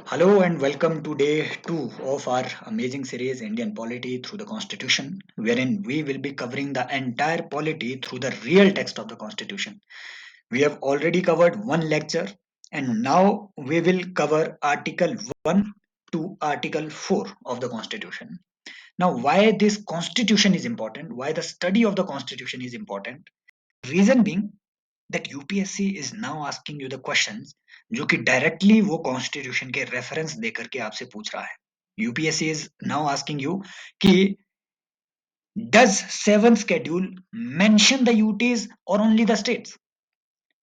Hello and welcome to day 2 of our amazing series Indian Polity through the Constitution, wherein we will be covering the entire polity through the real text of the Constitution. We have already covered one lecture and now we will cover Article 1 to Article 4 of the Constitution. Now, why this Constitution is important, why the study of the Constitution is important, reason being that UPSC is now asking you the questions जो कि directly वो constitution के reference देकर के आपसे पूछ रहा है UPSC is now asking you कि does seven schedule mention the UTs और ओनली द स्टेट्स,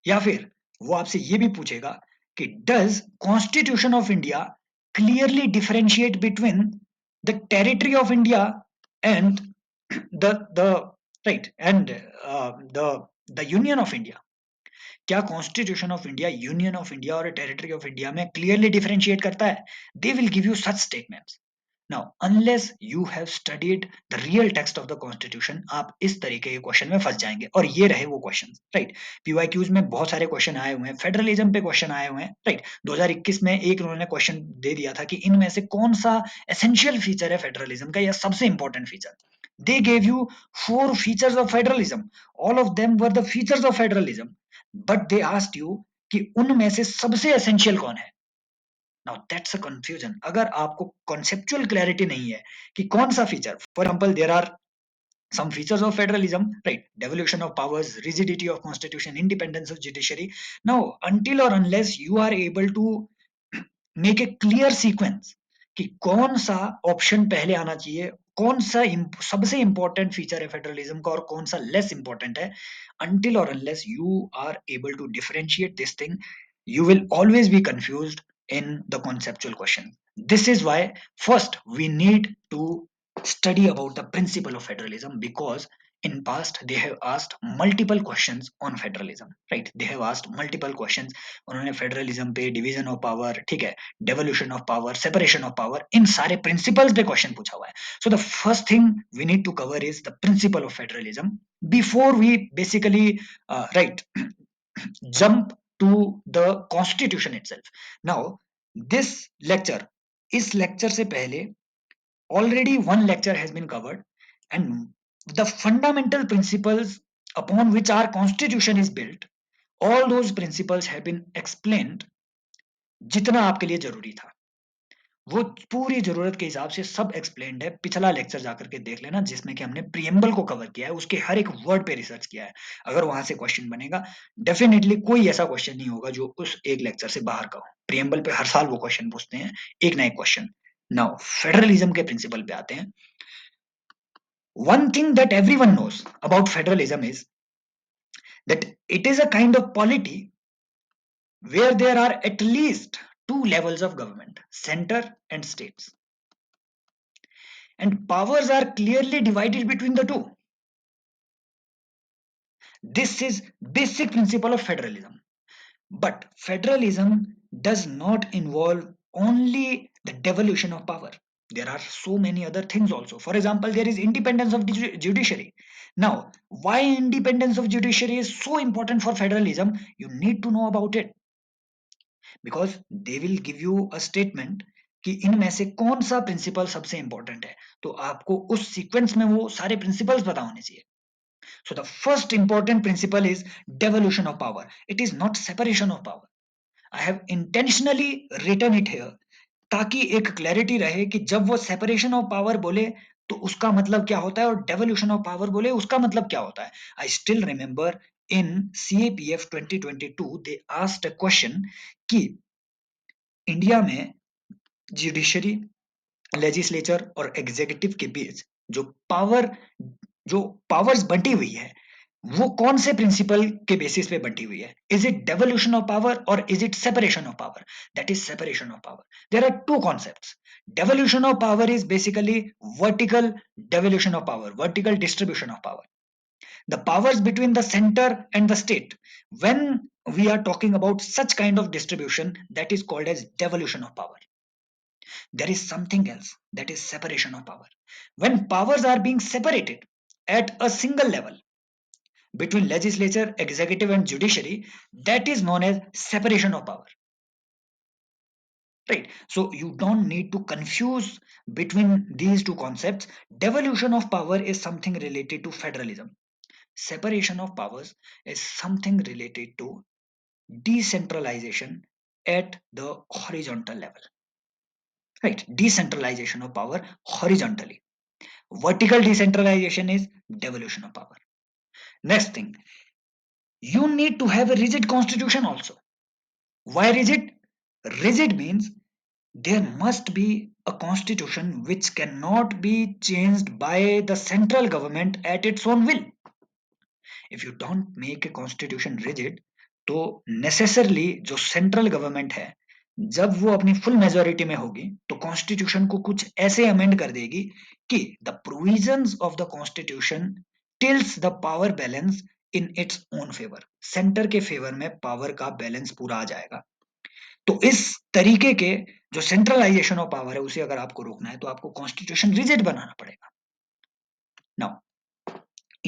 या फिर वो आपसे ये भी पूछेगा कि does constitution of India clearly differentiate between the territory of India and the right and the the union of India. क्या constitution of India union of India और टेरिटरी ऑफ इंडिया में क्लियरली डिफरेंशिएट करता है? They will give you such statements. Now unless you have studied the real text of the constitution, आप इस तरीके के question में फंस जाएंगे. और ये रहे वो क्वेश्चन, राइट. पीवाईक्यूज में बहुत सारे क्वेश्चन आए हुए हैं, फेडरलिज्म पे क्वेश्चन आए हुए हैं, राइट. 2021 में एक उन्होंने क्वेश्चन दे दिया था कि इनमें से कौन सा एसेंशियल फीचर है फेडरलिज्म का या सबसे important feature. They gave you four features of federalism. All of them were the features of federalism. But they asked you कि उनमें से सबसे essential कौन है. Now that's a confusion. अगर आपको conceptual clarity नहीं है कि कौन सा feature, for example, there are some features of federalism, right? Devolution of powers, rigidity of constitution, independence of judiciary. Now, until or unless you are able to make a clear sequence कि कौन सा option पहले आना चाहिए, कौन सा सबसे important feature है फेडरलिज्म का और कौन सा लेस इंपॉर्टेंट है, until or unless you are able to differentiate this thing, you will always be confused in the conceptual question. This is why first we need to study about the principle of federalism, because in past they have asked multiple questions on federalism, right? They have asked multiple questions. उन्होंने federalism पे, division of power, ठीक है, devolution of power, separation of power, इन सारे principles पे question पूछा हुआ है. So the first thing we need to cover is the principle of federalism before we basically right jump to the constitution itself. Now this lecture, इस lecture से पहले already one lecture has been covered, and the fundamental principles upon which our constitution is built, all those principles have been explained. जितना आपके लिए जरूरी था वो पूरी जरूरत के हिसाब से सब एक्सप्लेन्ड है. पिछला लेक्चर जाकर के देख लेना जिसमें कि हमने प्रियम्बल को कवर किया है, उसके हर एक वर्ड पे रिसर्च किया है. अगर वहां से क्वेश्चन बनेगा, डेफिनेटली कोई ऐसा क्वेश्चन नहीं होगा जो उस एक लेक्चर से बाहर का हो. प्रियम्बल पे हर साल वो क्वेश्चन पूछते हैं, एक ना एक क्वेश्चन. नाउ फेडरलिज्म के प्रिंसिपल पे आते हैं. One thing that everyone knows about federalism is that it is a kind of polity where there are at least two levels of government, center and states. And powers are clearly divided between the two. This is basic principle of federalism. But federalism does not involve only the devolution of power. There are so many other things also. For example, there is independence of the judiciary. Now, why independence of judiciary is so important for federalism? You need to know about it, because they will give you a statement कि इनमें से कौन सा principal सबसे important है. तो आपको उस सीक्वेंस में वो सारे प्रिंसिपल्स पता होने चाहिए. So the first important principle is devolution of power. It is not separation of power. I have intentionally written it here ताकि एक क्लैरिटी रहे कि जब वो सेपरेशन ऑफ पावर बोले तो उसका मतलब क्या होता है और डेवोल्यूशन ऑफ पावर बोले उसका मतलब क्या होता है. I still remember in CAPF 2022 they asked a question कि इंडिया में जुडिशरी, लेजिस्लेचर और एग्जीक्यूटिव के बीच जो पावर्स बंटी हुई है वो कौन से प्रिंसिपल के बेसिस पे बंटी हुई है. Is it devolution of power और is it separation of power? That is separation of power. There are two concepts. Devolution of power is basically vertical devolution of power, vertical distribution of power. The powers between the center and the state. When we are talking about such kind of distribution, that is called as devolution of power. There is something else, that is separation of power. When powers are being separated at a single level between legislature, executive and judiciary, that is known as separation of power. right? So you don't need to confuse between these two concepts. Devolution of power is something related to federalism. Separation of powers is something related to decentralization at the horizontal level, right? Decentralization of power horizontally. Vertical decentralization is devolution of power. Next thing, you need to have a rigid constitution also. Why rigid? Rigid means there must be a constitution which cannot be changed by the central government at its own will. If you don't make a constitution rigid, तो necessarily जो central government है, जब वो अपनी full majority में होगी तो constitution को कुछ ऐसे अमेंड कर देगी कि the provisions of the constitution tilts the power balance in its own favour, centre के फेवर में पावर का बैलेंस पूरा आ जाएगा। तो इस तरीके के जो सेंट्रलाइजेशन ऑफ पावर है उसे अगर आपको रोकना है तो आपको कॉन्स्टिट्यूशन रिजिड बनाना पड़ेगा। Now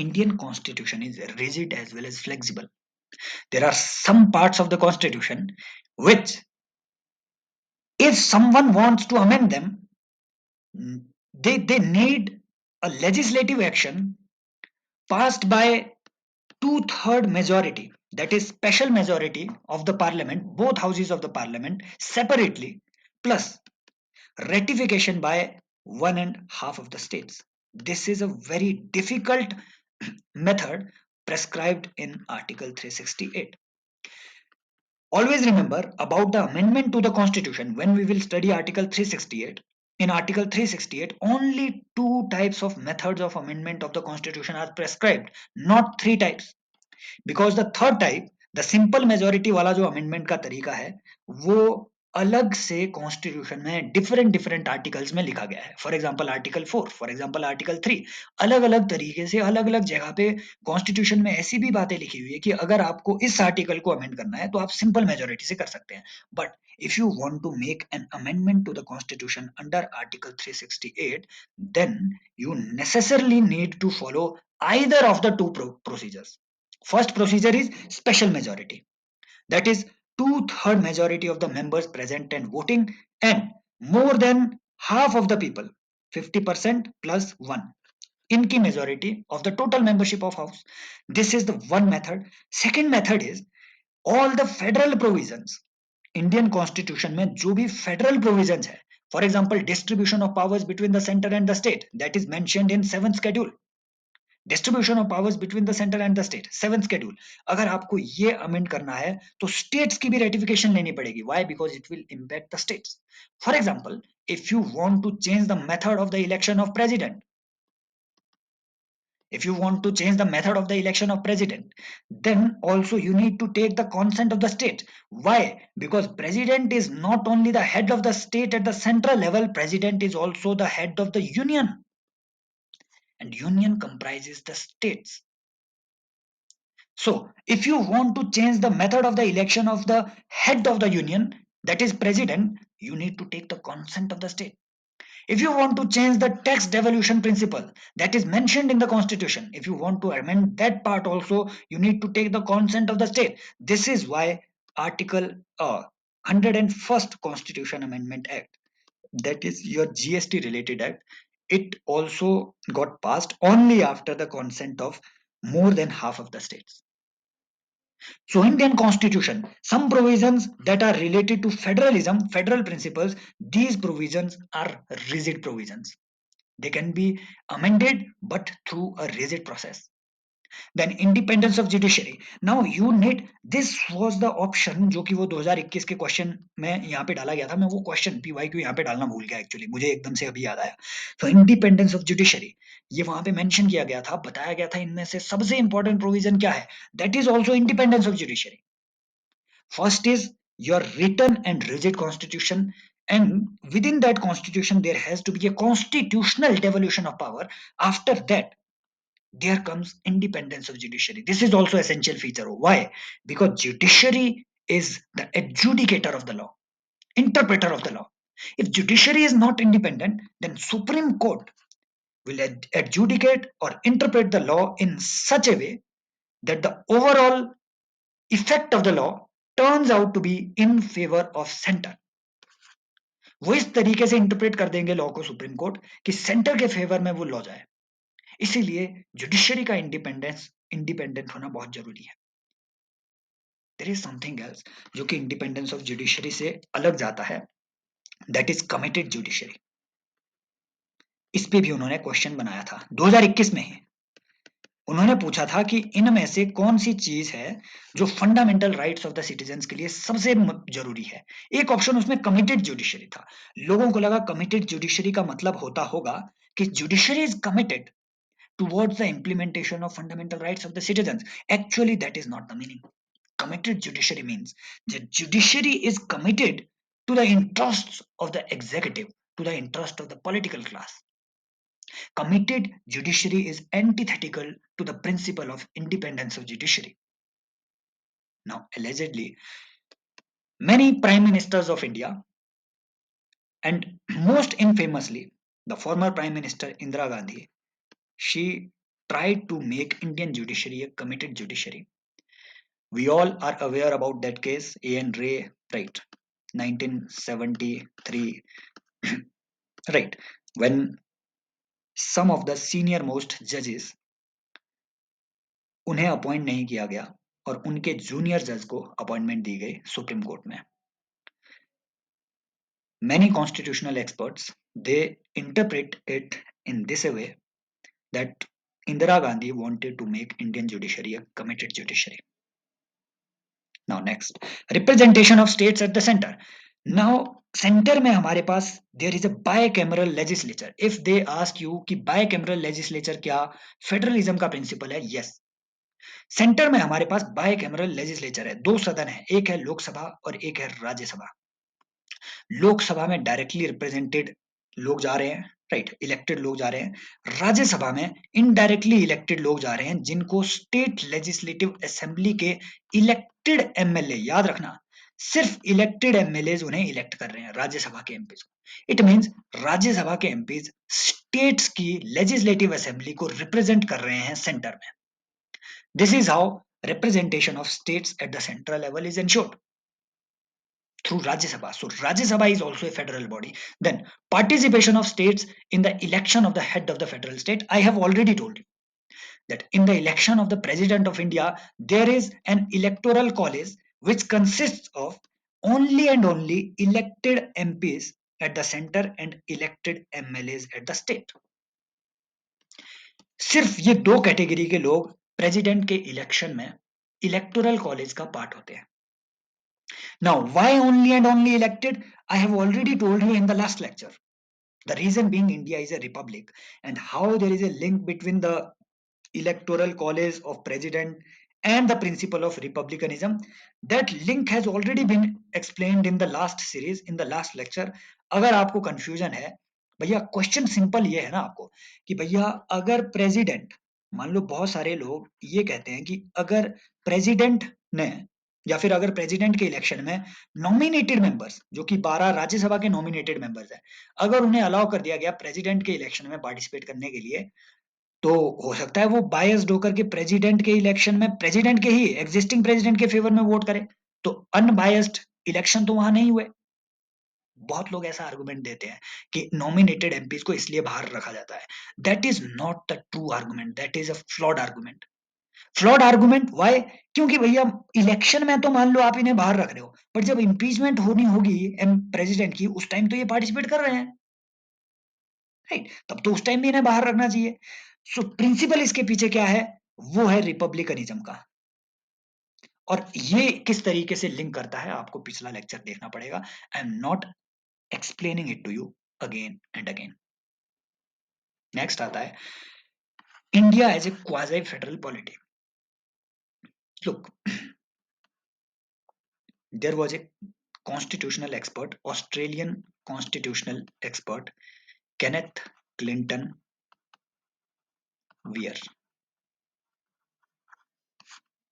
Indian constitution is rigid as well as flexible. There are some parts of the constitution which, if someone wants to amend them, they need a legislative action passed by two-third majority, that is special majority of the parliament, both houses of the parliament separately, plus ratification by one and half of the states. This is a very difficult method prescribed in Article 368. Always remember about the amendment to the constitution when we will study Article 368. In Article 368, only two types of methods of amendment of the constitution are prescribed, not three types. Because the third type, the simple majority वाला जो amendment का तरीका है, वो अलग से constitution में different different articles में लिखा गया है। For example article 4, for example article 3, अलग अलग तरीके से अलग अलग जगह पे कॉन्स्टिट्यूशन में ऐसी भी बातें लिखी हुई है कि अगर आपको इस आर्टिकल को अमेंड करना है तो आप सिंपल मेजोरिटी से कर सकते हैं। But if you want to make an amendment to the constitution under article 368, then you necessarily need to follow either of the two procedures. First procedure is special majority. That is two-third majority of the members present and voting and more than half of the people, 50% plus 1, इनकी majority of the total membership of house. This is the one method. Second method is all the federal provisions. Indian constitution में जो भी federal provisions है, for example distribution of powers between the center and the state, that is mentioned in 7th schedule. Distribution of powers between the centre and the state, 7th schedule. अगर आपको ये amend करना है तो states की भी ratification लेनी पड़ेगी। Why? Because it will impact the states. For example, if you want to change the method of the election of president, if you want to change the method of the election of president, then also you need to take the consent of the state. Why? Because president is not only the head of the state at the central level, president is also the head of the union, and union comprises the states. So, if you want to change the method of the election of the head of the union, that is president, you need to take the consent of the state. If you want to change the tax devolution principle that is mentioned in the constitution, if you want to amend that part also, you need to take the consent of the state. This is why Article 101st Constitution Amendment Act, that is your GST related act, it also got passed only after the consent of more than half of the states. So Indian constitution, some provisions that are related to federalism, federal principles, these provisions are rigid provisions. They can be amended but through a rigid process. Then independence of judiciary. Now you need, this was the option जो कि वो 2021 के question में यहाँ पे डाला गया था। मैं वो क्वेश्चन PYQ यहाँ पे डालना भूल गया एक्चुअली, मुझे एकदम से अभी याद आया। तो इंडिपेंडेंस ऑफ जुडिशरी ये वहां पे मेंशन किया गया था, बताया गया था इनमें से सबसे इंपॉर्टेंट प्रोविजन क्या है, that is also independence of judiciary. First is your written and rigid constitution, and within that constitution there has to be a constitutional devolution of power. After that there comes independence of judiciary. This is also essential feature. Why? Because judiciary is the adjudicator of the law, interpreter of the law. If judiciary is not independent, then Supreme Court will adjudicate or interpret the law in such a way that the overall effect of the law turns out to be in favor of center. वो इस तरीके से interpret कर देंगे law को supreme court कि centre के favour में वो लॉ जाए। इसीलिए जुडिशरी का इंडिपेंडेंट होना बहुत जरूरी है। देयर इज समथिंग एल्स जो कि इंडिपेंडेंस ऑफ जुडिशरी से अलग जाता है, दैट इज कमिटेड जुडिशरी। इस पे भी उन्होंने क्वेश्चन बनाया था 2021 में ही। उन्होंने पूछा था कि इनमें से कौन सी चीज है जो fundamental rights of the citizens के लिए सबसे जरूरी है। एक ऑप्शन उसमें कमिटेड जुडिशरी था। लोगों को लगा कमिटेड जुडिशरी का मतलब होता होगा कि judiciary is committed towards the implementation of fundamental rights of the citizens. Actually, that is not the meaning. Committed judiciary means that judiciary is committed to the interests of the executive, to the interest of the political class. Committed judiciary is antithetical to the principle of independence of judiciary. Now, allegedly, many prime ministers of India, and most infamously, the former prime minister Indira Gandhi, she tried to make Indian judiciary a committed judiciary. We all are aware about that case, A.N. Ray, right? 1973, right? When some of the senior most judges उन्हें appoint नहीं किया गया और उनके junior जज को appointment दी गई supreme court में। Many constitutional experts they interpret it in this way that Indira Gandhi wanted to make Indian judiciary a committed judiciary. Now next, representation of states at the center. Now centre में हमारे पास there is a bicameral legislature. If they ask you कि bicameral legislature क्या federalism का principle है, yes. Centre में हमारे पास बायकैमरल legislature है, दो सदन है, एक है लोकसभा और एक है राज्यसभा। लोकसभा में डायरेक्टली रिप्रेजेंटेड लोग जा रहे हैं, राइट, इलेक्टेड लोग जा रहे हैं। राज्यसभा में इनडायरेक्टली इलेक्टेड लोग जा रहे हैं जिनको स्टेट लेजिस्लेटिव असेंबली के इलेक्टेड एमएलए, याद रखना सिर्फ इलेक्टेड एमएलए उन्हें इलेक्ट कर रहे हैं, राज्यसभा के एमपीज को। इट मींस राज्यसभा के एमपीज स्टेट्स की लेजिस्लेटिव असेंबली को रिप्रेजेंट कर रहे हैं सेंटर में। This is how representation of states at the central level is ensured through Rajya Sabha. So Rajya Sabha is also a federal body. Then participation of states in the election of the head of the federal state. I have already told you that in the election of the President of India, there is an electoral college which consists of only and only elected MPs at the center and elected MLAs at the state. सिर्फ ये दो category के लोग president के election में electoral college का part होते हैं। Now, why only and only elected? I have already told you in the last lecture. The reason being India is a republic, and how there is a link between the electoral college of president and the principle of republicanism. That link has already been explained in the last series, in the last lecture. अगर आपको confusion है, भैया question simple ये है ना आपको कि भैया अगर प्रेसिडेंट, मान लो बहुत सारे लोग ये कहते हैं कि अगर प्रेसिडेंट ने या फिर अगर प्रेसिडेंट के इलेक्शन में नॉमिनेटेड मेंबर्स जो कि 12 राज्यसभा के नॉमिनेटेड मेंबर्स हैं, अगर उन्हें अलाउ कर दिया गया प्रेसिडेंट के इलेक्शन में पार्टिसिपेट करने के लिए, तो हो सकता है वो बायस्ड होकर के प्रेसिडेंट के इलेक्शन में प्रेसिडेंट के ही एग्जिस्टिंग प्रेसिडेंट के फेवर में वोट करे, तो अनबायस्ड इलेक्शन तो वहां नहीं हुए। बहुत लोग ऐसा आर्गुमेंट देते हैं कि नॉमिनेटेड एमपीज को इसलिए बाहर रखा जाता है। That is not the true argument, that is a flawed argument. Flawed argument why? क्योंकि भैया इलेक्शन में तो मान लो आप इन्हें बाहर रख रहे हो, बट जब इंपीचमेंट होनी होगी प्रेसिडेंट की, उस टाइम तो ये पार्टिसिपेट कर रहे हैं, राइट? तब तो उस टाइम भी इन्हें बाहर रखना चाहिए। सो प्रिंसिपल इसके पीछे क्या है? वो है रिपब्लिकनिज्म का। और ये किस तरीके से लिंक करता है आपको पिछला लेक्चर देखना पड़ेगा। I am not explaining it to you again and again. Next आता है India as a quasi federal polity. Look, there was a constitutional expert, Australian constitutional expert, Kenneth Clinton Weir,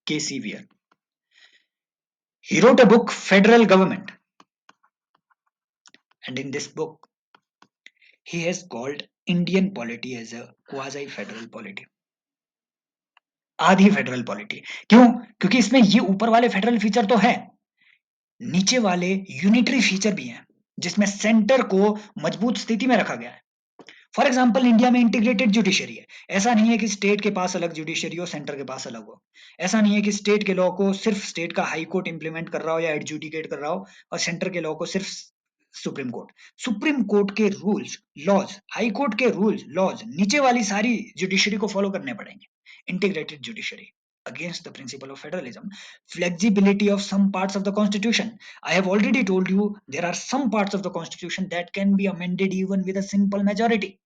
KC Weir. He wrote a book, Federal Government, and in this book, he has called Indian polity as a quasi-federal polity. आधी federal polity. क्यों? क्योंकि इसमें ये ऊपर वाले federal feature तो है, नीचे वाले यूनिटरी फीचर भी हैं। जिसमें सेंटर को मजबूत स्थिति में रखा गया है। फॉर एग्जाम्पल इंडिया में इंटीग्रेटेड जुडिशरी है। ऐसा नहीं है कि स्टेट के पास अलग जुडिशरी हो, सेंटर के पास अलग हो। ऐसा नहीं है कि स्टेट के लॉ को सिर्फ स्टेट का हाई कोर्ट इंप्लीमेंट कर रहा हो या एडजुडिकेट कर रहा हो और सेंटर के लॉ को सिर्फ सुप्रीम कोर्ट। सुप्रीम कोर्ट के रूल्स लॉज, हाई कोर्ट के रूल्स लॉज नीचे वाली सारी जुडिशरी को फॉलो करने पड़ेंगे। Integrated judiciary against the principle of federalism, flexibility of some parts of the constitution. I have already told you there are some parts of the constitution that can be amended even with a simple majority.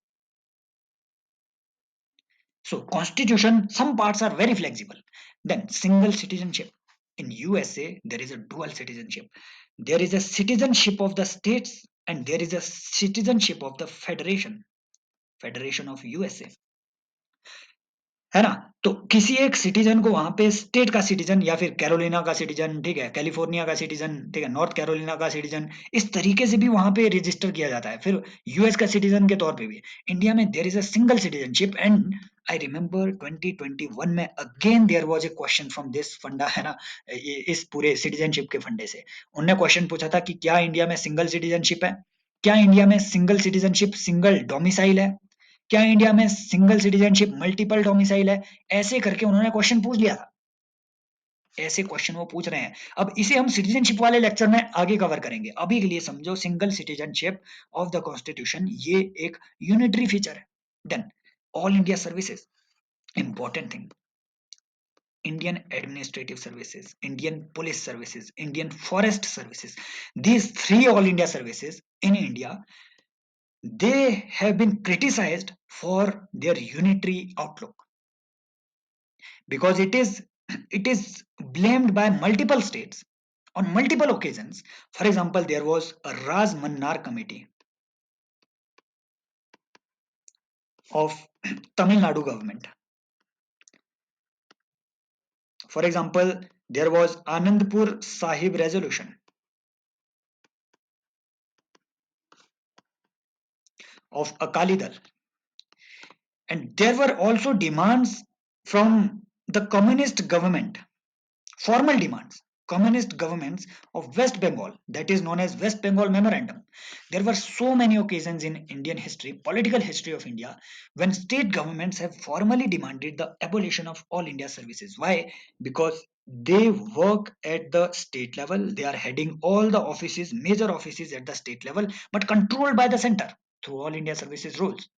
So constitution, some parts are very flexible. Then single citizenship. In USA, there is a dual citizenship. There is a citizenship of the states and there is a citizenship of the Federation of USA. है ना? तो किसी एक citizen को वहां पे state का citizen या फिर कैरोलिना का सिटीजन, ठीक है, कैलिफोर्निया का सिटीजन, ठीक है, नॉर्थ कैरोलिना का सिटीजन, इस तरीके से भी वहां पे रजिस्टर किया जाता है। फिर यूएस का सिटीजन के तौर पे भी इंडिया में there is a single citizenship. And I remember 2021 में again there was a question from this फंडा, है ना, इस पूरे सिटीजनशिप के फंडे से उन्होंने क्वेश्चन पूछा था कि क्या इंडिया में सिंगल सिटीजनशिप है, क्या इंडिया में सिंगल सिटीजनशिप सिंगल डोमिसाइल है, क्या इंडिया में सिंगल सिटीजनशिप मल्टीपल डोमिसाइल है। ऐसे करके उन्होंने क्वेश्चन पूछ लिया था। ऐसे क्वेश्चन वो पूछ रहे हैं। अब इसे हम सिटीजनशिप वाले लेक्चर में आगे कवर करेंगे। अभी के लिए समझो single citizenship of the constitution ये एक यूनिटरी फीचर है। Then all India services, important thing, Indian administrative services, Indian police services, Indian forest services, these three all India services in India, they have been criticized for their unitary outlook because it is blamed by multiple states on multiple occasions. For example, there was a Raj Mannar committee of Tamil Nadu government. For example, there was Anandpur Sahib resolution of Akali Dal, and there were also demands from the communist government, formal demands, communist governments of West Bengal, that is known as West Bengal Memorandum. There were so many occasions in Indian history, political history of India, when state governments have formally demanded the abolition of all India services. Why? Because they work at the state level, they are heading all the offices, major offices at the state level, but controlled by the center through all India services rules.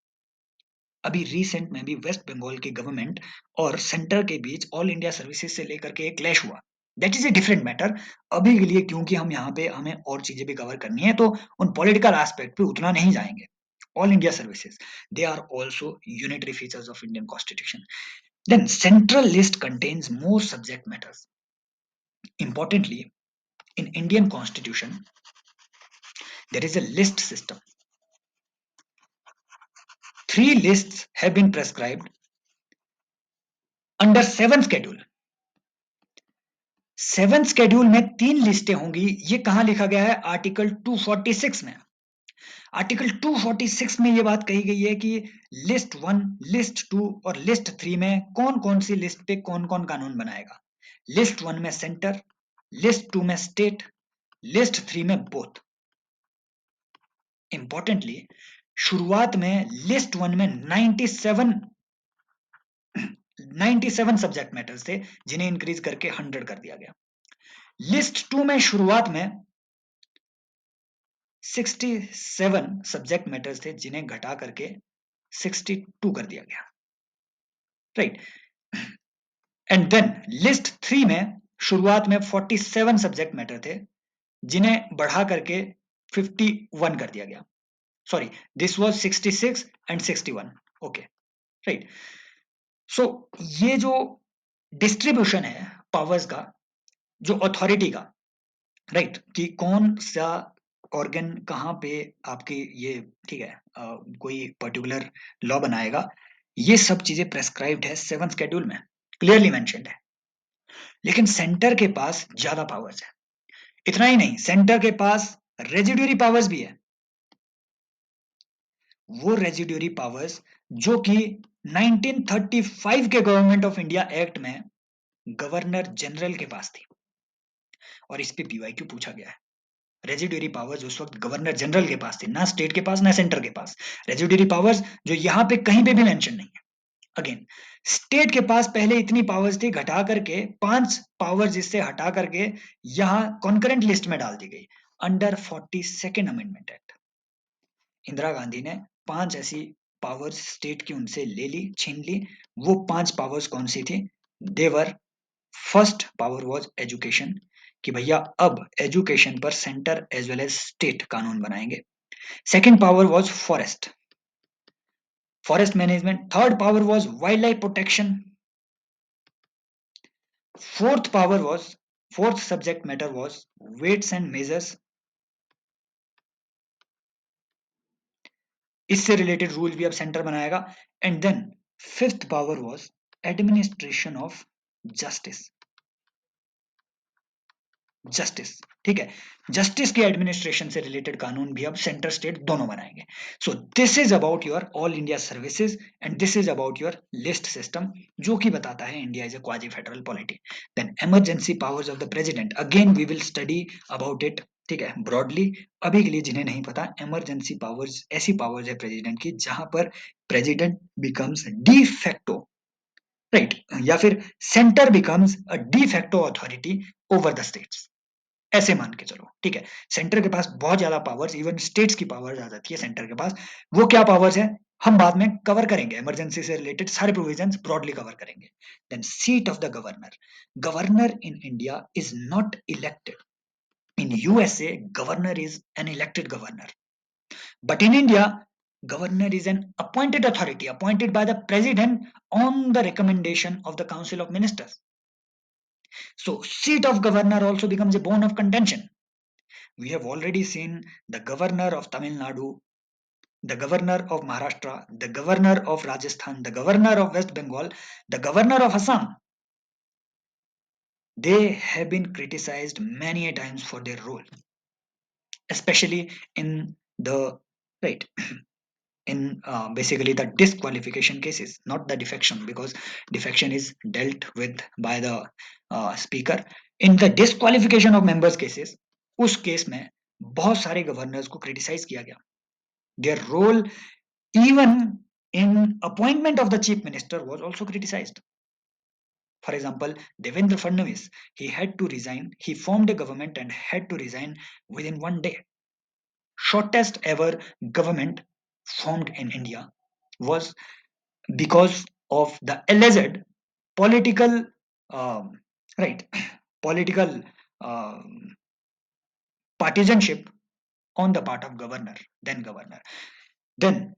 अभी recent में भी waste Bengal की government और centre के बीच all India services से लेकर के एक क्लैश हुआ। That is a different matter. अभी के लिए क्योंकि हम यहाँ पे हमें और चीजें भी कवर करनी है तो उन पॉलिटिकल एस्पेक्ट पे उतना नहीं जाएंगे। All India services they are also unitary features of Indian constitution. Then central list contains more subject matters. Importantly, in Indian constitution there is a list system. Three lists have been prescribed under 7 schedule। 7 schedule में 3 लिस्टें होंगी। ये कहां लिखा गया है? Article 246 में। Article 246 में ये बात कही गई है कि लिस्ट 1, लिस्ट 2 और लिस्ट 3 में कौन कौन सी लिस्ट पे कौन कौन कानून बनाएगा। लिस्ट 1 में सेंटर, लिस्ट 2 में स्टेट, लिस्ट 3 में बोथ। इंपॉर्टेंटली शुरुआत में लिस्ट 1 में 97 सब्जेक्ट मैटर्स थे जिन्हें इंक्रीज करके 100 कर दिया गया। लिस्ट 2 में शुरुआत में 67 सब्जेक्ट मैटर्स थे जिन्हें घटा करके 62 कर दिया गया, राइट। एंड देन लिस्ट 3 में शुरुआत में 47 सब्जेक्ट मैटर थे जिन्हें बढ़ा करके 51 कर दिया गया। Sorry, this was 66 and 61, okay, right. So ये जो डिस्ट्रीब्यूशन है पावर्स का, जो अथॉरिटी का, राइट, कि कौन सा ऑर्गन कहाँ पे आपके ये, ठीक है, कोई पर्टिकुलर लॉ बनाएगा, ये सब चीजें प्रेस्क्राइब्ड है 7 शेड्यूल में, क्लियरली मेंशन्ड है। लेकिन सेंटर के पास ज्यादा पावर्स है। इतना ही नहीं, सेंटर के पास रेजिड्यूरी पावर्स भी है। वो रेजिड्यूरी पावर्स जो कि 1935 के गवर्नमेंट ऑफ इंडिया एक्ट में गवर्नर जनरल के पास थी, और इस पे पीवाईक्यू पूछा गया है। रेजिडरी पावर्स उस वक्त गवर्नर जनरल के पास थी, ना स्टेट के पास ना सेंटर के पास। रेजिडरी पावर्स जो यहाँ पे कहीं पे भी मेंशन नहीं है। अगेन स्टेट के पास पहले इतनी पावर्स थी, घटा करके 5 पावर्स इससे हटा करके यहाँ कॉन्करेंट लिस्ट में डाल दी गई under 42nd amendment act. Indira Gandhi ने 5 ऐसी पावर्स स्टेट की उनसे ले ली, छीन ली। वो 5 पावर्स कौन सी थी? There first power was education, कि भैया अब एजुकेशन पर centre as well as state कानून बनाएंगे। Second power was forest, forest management. Third power was wildlife protection. Fourth power was, fourth subject matter was weights and measures, इससे related rule भी अब centre बनाएगा। And then fifth power was administration of justice, justice, ठीक है। Justice के administration से related कानून भी अब सेंटर स्टेट दोनों बनाएंगे। So this is about your all India services and this is about your list system, जो कि बताता है India is a quasi federal polity. Then emergency powers of the president, again we will study about it, ठीक है, broadly. अभी के लिए जिन्हें नहीं पता, इमरजेंसी पावर्स ऐसी पावर्स है प्रेसिडेंट की जहां पर president becomes de facto, right, या फिर centre becomes a de facto authority over the states, ऐसे मान के चलो, ठीक है। सेंटर के पास बहुत ज्यादा पावर्स, इवन स्टेट्स की पावर्स आ जाती है सेंटर के पास। वो क्या पावर्स है हम बाद में कवर करेंगे, इमरजेंसी से रिलेटेड सारे प्रोविजंस ब्रॉडली कवर करेंगे। Then seat of the governor, governor in India is not elected. In USA governor is an elected governor, but in India governor is an appointed authority appointed by the president on the recommendation of the council of ministers. So seat of governor also becomes a bone of contention. We have already seen the governor of Tamil Nadu, the governor of Maharashtra, the governor of Rajasthan, the governor of West Bengal, the governor of Assam. They have been criticized many a times for their role, especially in the, right, in basically the disqualification cases, not the defection, because defection is dealt with by the speaker. In the disqualification of members cases, उस case में बहुत सारे governors को criticise किया गया। Their role, even in appointment of the chief minister, was also criticized. For example, Devendra Fadnavis, he had to resign. He formed a government and had to resign within one day. Shortest ever government formed in India was because of the alleged political, um, right, political partisanship on the part of governor, then governor. Then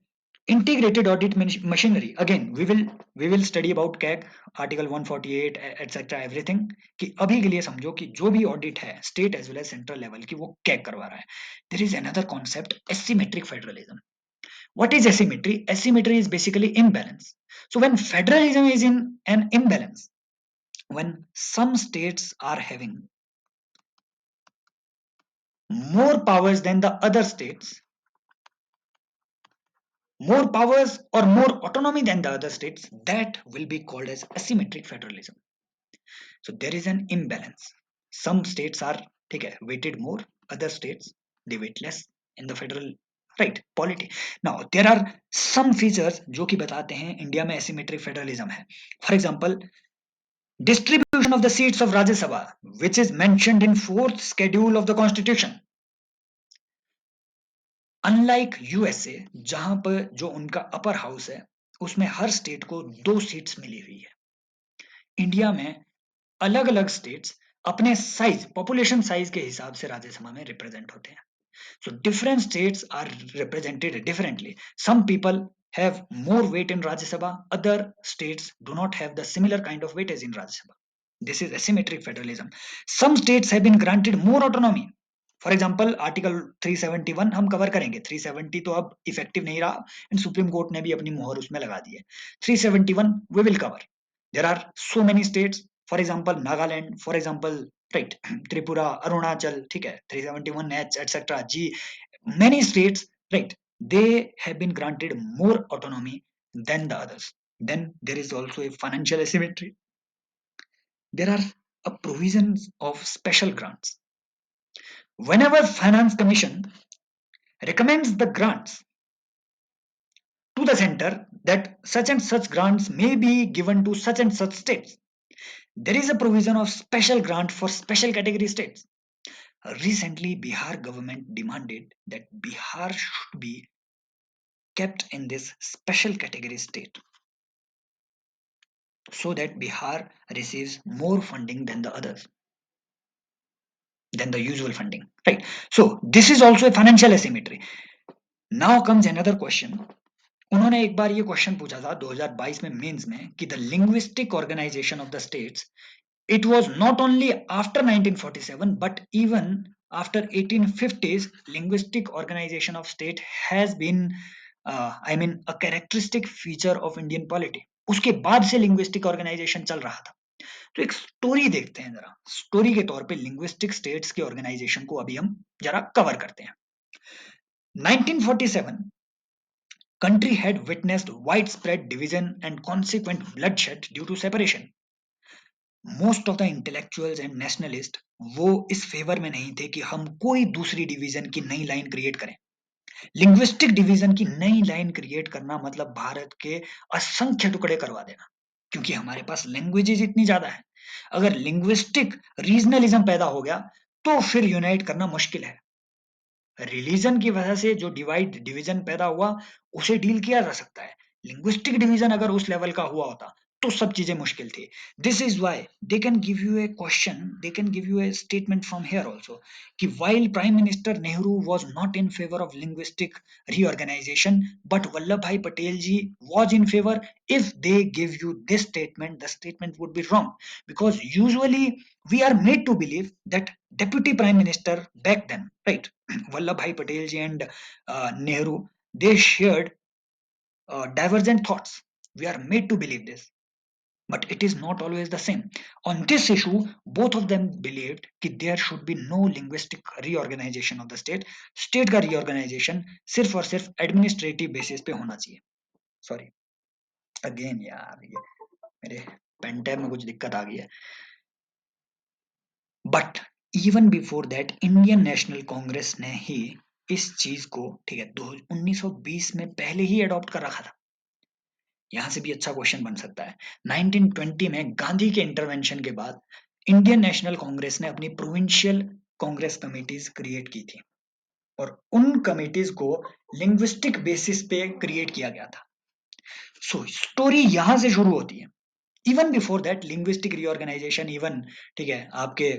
integrated audit machinery, again we will study about CAG, article 148 etc everything, कि अभी के लिए समझो कि जो भी audit है state as well as central level की वो कैग करवा रहा है। There is another concept asymmetric federalism. What is asymmetry? Asymmetry is basically imbalance. So when federalism is in an imbalance, when some states are having more powers than the other states, more powers or more autonomy than the other states, that will be called as asymmetric federalism. So there is an imbalance. Some states are, ठीक है, weighted more, other states they weight less in the federal, right, polity. Now there are some features जो कि बताते हैं India में asymmetric federalism है. For example, distribution of the seats of Rajya Sabha, which is mentioned in fourth schedule of the constitution. Unlike USA, जहां पर जो उनका अपर हाउस है उसमें हर स्टेट को 2 सीट्स मिली हुई है, इंडिया में अलग अलग स्टेट्स अपने साइज, पॉपुलेशन साइज के हिसाब से राज्यसभा में रिप्रेजेंट होते हैं। So different states are represented differently. Some people have more weight in Rajya Sabha, other states do not have the similar kind of weightage in Rajya Sabha. This is asymmetric federalism. Some states have been granted more autonomy. For example article 371 हम cover करेंगे। 370 तो अब effective नहीं रहा and supreme court ने भी अपनी मोहर उसमें लगा दी है। 371 we will cover. There are so many states, for example Nagaland, for example, right, Tripura, Arunachal, ठीक है, 371H एटसेट्रा जी, many states, right, they have been granted more autonomy than the others. Then there is also a financial asymmetry. There are a provisions of special grants. Whenever Finance Commission recommends the grants to the center that such and such grants may be given to such and such states, there is a provision of special grant for special category states. Recently, Bihar government demanded that Bihar should be kept in this special category state so that Bihar receives more funding than the others, than the usual funding. Right. So this is also a financial asymmetry. Now comes another question. उन्होंने एक बार ये question पूछा था 2022 में mains में कि the linguistic organisation of the states, it was not only after 1947 but even after 1850s linguistic organization of state has been a characteristic feature of Indian polity. उसके बाद से लिंग्विस्टिक ऑर्गेनाइजेशन चल रहा था. तो एक स्टोरी देखते हैं जरा. स्टोरी के तौर पे लिंग्विस्टिक स्टेट्स के ऑर्गेनाइजेशन को अभी हम जरा कवर करते हैं. 1947 country had witnessed widespread division and consequent bloodshed due to separation. Most of the intellectuals and nationalist वो इस फेवर में नहीं थे कि हम कोई दूसरी डिवीजन की नई लाइन क्रिएट करें. लिंग्विस्टिक डिवीजन की नई लाइन क्रिएट करना मतलब भारत के असंख्य टुकड़े करवा देना, क्योंकि हमारे पास लैंग्वेजेस इतनी ज्यादा है. अगर लिंग्विस्टिक रीजनलिज्म पैदा हो गया तो फिर यूनाइट करना मुश्किल है. रिलीजन की वजह से जो डिवीजन पैदा हुआ उसे डील किया जा सकता है. लिंग्विस्टिक डिवीजन अगर उस लेवल का हुआ होता तो सब चीजें मुश्किल थी. This is why they can give you a question, they can give you a statement from here also कि while prime minister Nehru was not in favour of linguistic reorganisation but Vallabh bhai Patel ji was in favour. If they give you this statement, the statement would be wrong because usually we are made to believe that deputy prime minister back then, right, Vallabhbhai Patel ji and Nehru, they shared divergent thoughts. We are made to believe this, but it is not always the same. On this issue, both of them believed that there should be no linguistic reorganization of the state. State का reorganization सिर्फ और सिर्फ administrative basis पे होना चाहिए. Sorry, again यार ये मेरे पेन टैब में कुछ दिक्कत आ गई है. But even before that Indian national Congress ने ही इस चीज को, ठीक है, 1920 में पहले ही अडॉप्ट कर रखा था. यहां से भी अच्छा क्वेश्चन बन सकता है. 1920 में गांधी के इंटरवेंशन के बाद इंडियन नेशनल कांग्रेस ने अपनी प्रोविंशियल कांग्रेस कमिटीज क्रिएट की थी और उन कमिटीज को लिंग्विस्टिक बेसिस पे क्रिएट किया गया था. सो स्टोरी यहां से शुरू होती है. Even before that linguistic reorganisation, even, ठीक है, आपके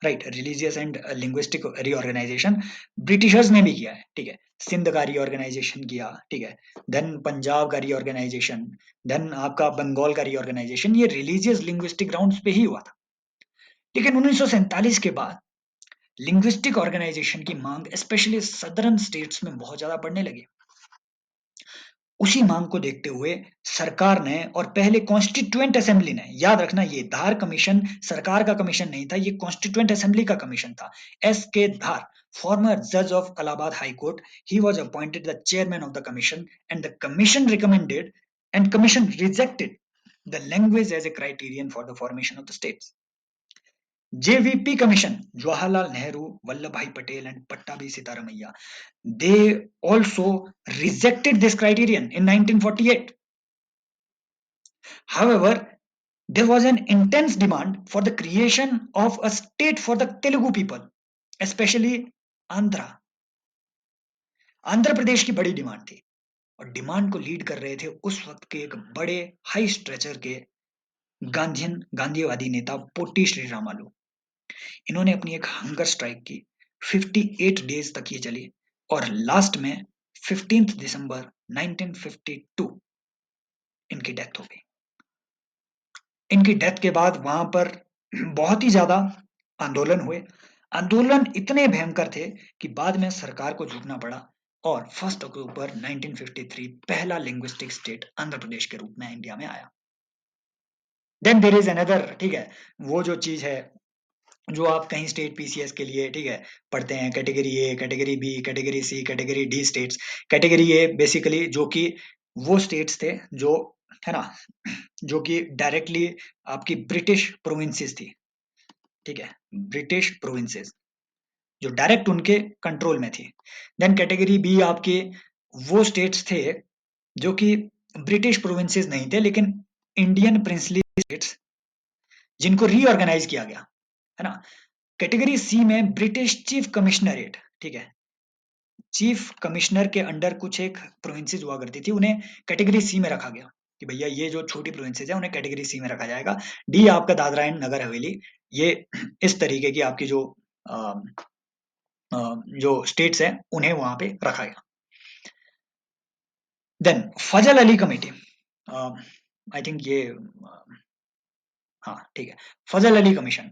right religious and linguistic reorganisation Britishers ने भी किया है. ठीक है, सिंध का रीऑर्गेनाइजेशन किया, ठीक है, देन पंजाब का रीऑर्गेनाइजेशन, देन आपका बंगाल का रीऑर्गेनाइजेशन, ये रिलीजियस लिंग्विस्टिक ग्राउंड्स पे ही हुआ था. लेकिन 1947 के बाद लिंग्विस्टिक ऑर्गेनाइजेशन की मांग स्पेशली सदर्न स्टेट्स में बहुत ज्यादा बढ़ने लगी. उसी मांग को देखते हुए सरकार ने, और पहले कॉन्स्टिट्यूएंट असेंबली ने, याद रखना ये धार कमीशन सरकार का कमीशन नहीं था, ये कॉन्स्टिट्यूएंट असेंबली का कमीशन था. एस के धार, former judge of Allahabad High Court, he was appointed the chairman of the commission, and the commission recommended and commission rejected the language as a criterion for the formation of the states. JVP Commission, Jawaharlal Nehru, Vallabhbhai Patel, and Pattabhi Sitaramaiya, they also rejected this criterion in 1948. However, there was an intense demand for the creation of a state for the Telugu people, especially Andhra. Andhra Pradesh की बड़ी demand थी और demand को lead कर रहे थे उस वक्त के एक बड़े हाई स्ट्रेचर के गांधीवादी नेता पोटी श्री रामालू. इन्होंने अपनी एक हंगर स्ट्राइक की, 58 डेज तक ये चली और लास्ट में 15 दिसंबर 1952 इनकी डेथ हो गई. इनकी डेथ के बाद वहां पर बहुत ही ज्यादा आंदोलन हुए. आंदोलन इतने भयंकर थे कि बाद में सरकार को झुकना पड़ा और 1 अक्टूबर 1953 पहला लिंग्विस्टिक स्टेट आंध्र प्रदेश के रूप में इंडिया में आया. देन देर इज अनदर, ठीक है, वो जो चीज है जो आप कहीं स्टेट पीसीएस के लिए, ठीक है, पढ़ते हैं, category A, category B, category C, category D states. Category A basically जो कि वो स्टेट्स थे जो, है ना, जो कि डायरेक्टली आपकी ब्रिटिश प्रोविंसेस थी. ठीक है, ब्रिटिश प्रोविंसेस जो डायरेक्ट उनके कंट्रोल में थी। देन कैटेगरी बी आपके वो स्टेट्स थे जो कि ब्रिटिश प्रोविंसेस नहीं थे लेकिन इंडियन प्रिंसली स्टेट्स जिनको रीऑर्गेनाइज किया गया, है ना। कैटेगरी सी में ब्रिटिश चीफ कमिश्नरेट, ठीक है, चीफ कमिश्नर के अंडर कुछ एक प्रोविंसेस हुआ करती थी, उन्हें कैटेगरी सी में रखा गया कि भैया ये जो छोटी प्रोविंसेस है उन्हें कैटेगरी सी में रखा जाएगा। डी आपका दादरा एंड नगर हवेली, ये इस तरीके की आपकी जो स्टेट्स है उन्हें वहां पे रखा गया। Then Fazal Ali committee, I think ये हाँ ठीक है, Fazal Ali commission.